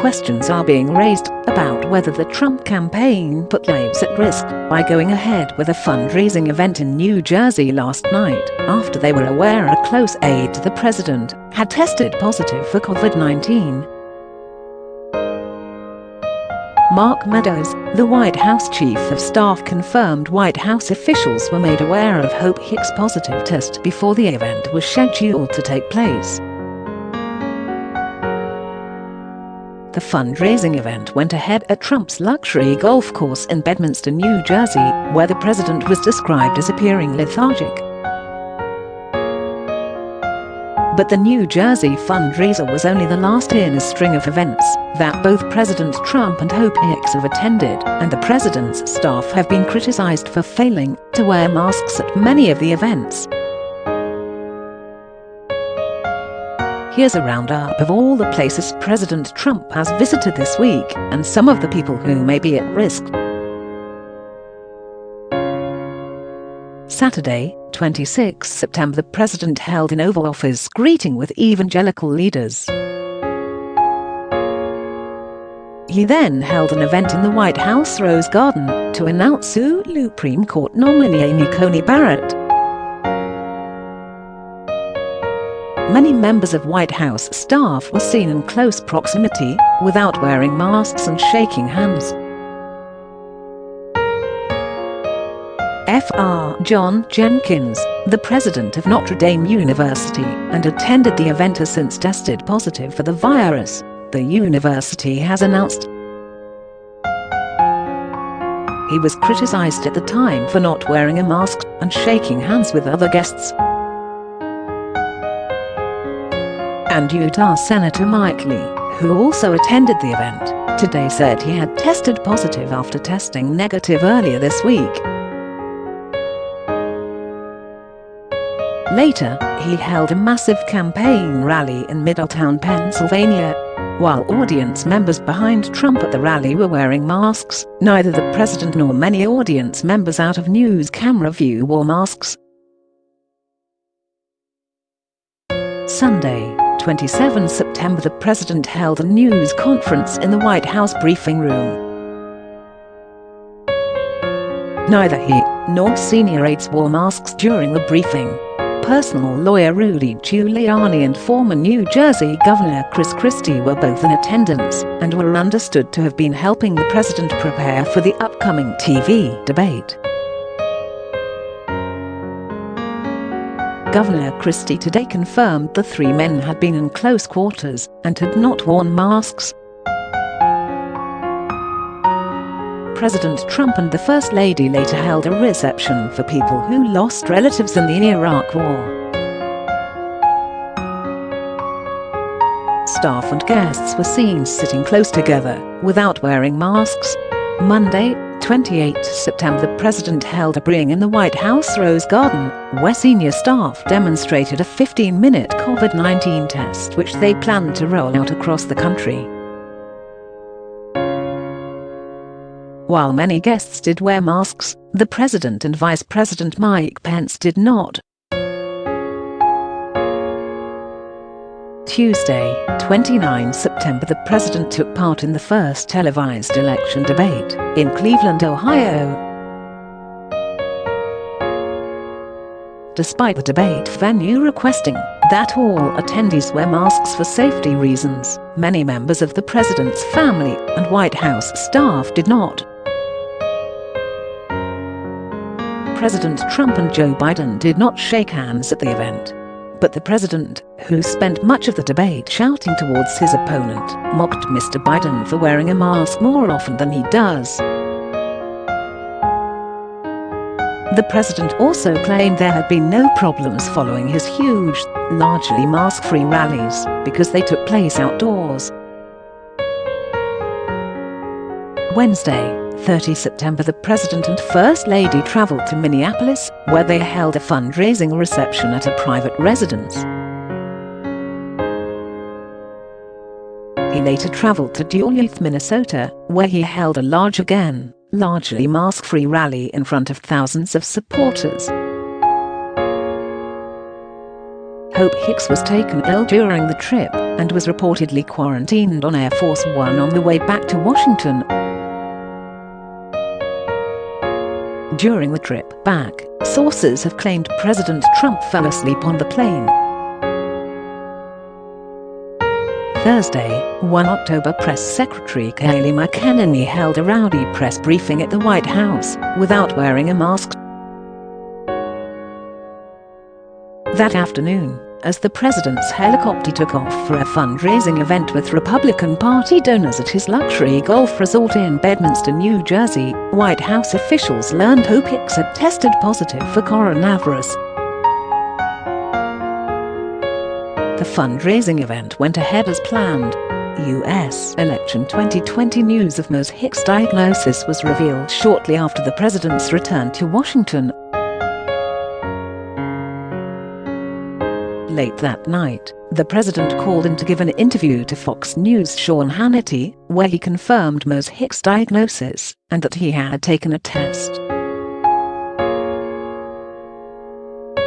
questions are being raised about whether the Trump campaign put lives at risk by going ahead with a fundraising event in New Jersey last night after they were aware a close aide to the president had tested positive for COVID-19. Mark Meadows, the White House Chief of Staff, confirmed White House officials were made aware of Hope Hicks' positive test before the event was scheduled to take place. The fundraising event went ahead at Trump's luxury golf course in Bedminster, New Jersey, where the president was described as appearing lethargic. But the New Jersey fundraiser was only the last in a string of events that both President Trump and Hope Hicks have attended, and the president's staff have been criticized for failing to wear masks at many of the events. Here's a roundup of all the places President Trump has visited this week and some of the people who may be at risk. Saturday, 26 September, the president held an Oval Office greeting with evangelical leaders. He then held an event in the White House Rose Garden to announce Supreme Court nominee Amy Coney Barrett. Many members of White House staff were seen in close proximity, without wearing masks and shaking hands. Fr. John Jenkins, the president of Notre Dame University and attended the event, has since tested positive for the virus, the university has announced. He was criticized at the time for not wearing a mask and shaking hands with other guests. And Utah Senator Mike Lee, who also attended the event, today said he had tested positive after testing negative earlier this week. Later, he held a massive campaign rally in Middletown, Pennsylvania. While audience members behind Trump at the rally were wearing masks, neither the president nor many audience members out of news camera view wore masks. Sunday, 27 September, the president held a news conference in the White House briefing room. Neither he nor senior aides wore masks during the briefing. Personal lawyer Rudy Giuliani and former New Jersey Governor Chris Christie were both in attendance and were understood to have been helping the president prepare for the upcoming TV debate. Governor Christie today confirmed the three men had been in close quarters and had not worn masks. President Trump and the First Lady later held a reception for people who lost relatives in the Iraq War. Staff and guests were seen sitting close together, without wearing masks. Monday, 28 September, the president held a brieing in the White House Rose Garden, where senior staff demonstrated a 15-minute COVID-19 test which they planned to roll out across the country. While many guests did wear masks, the president and Vice President Mike Pence did not. Tuesday, 29 September, the president took part in the first televised election debate in Cleveland, Ohio. Despite the debate venue requesting that all attendees wear masks for safety reasons, many members of the president's family and White House staff did not. President Trump and Joe Biden did not shake hands at the event. But the president, who spent much of the debate shouting towards his opponent, mocked Mr. Biden for wearing a mask more often than he does. The president also claimed there had been no problems following his huge, largely mask-free rallies because they took place outdoors. Wednesday, 30 September, the president and First Lady traveled to Minneapolis, where they held a fundraising reception at a private residence. He later traveled to Duluth, Minnesota, where he held a largely mask-free rally in front of thousands of supporters. Hope Hicks was taken ill during the trip and was reportedly quarantined on Air Force One on the way back to Washington. During the trip back, sources have claimed President Trump fell asleep on the plane. Thursday, 1 October, Press Secretary Kayleigh McEnany held a rowdy press briefing at the White House without wearing a mask. That afternoon, as the president's helicopter took off for a fundraising event with Republican Party donors at his luxury golf resort in Bedminster, New Jersey, White House officials learned Hope Hicks had tested positive for coronavirus. The fundraising event went ahead as planned. U.S. election 2020 news of Ms. Hicks' diagnosis was revealed shortly after the president's return to Washington. Late that night, the president called in to give an interview to Fox News' Sean Hannity, where he confirmed Ms. Hicks' diagnosis and that he had taken a test.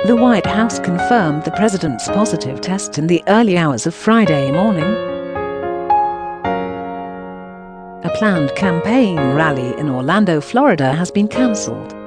The White House confirmed the president's positive test in the early hours of Friday morning. A planned campaign rally in Orlando, Florida has been cancelled.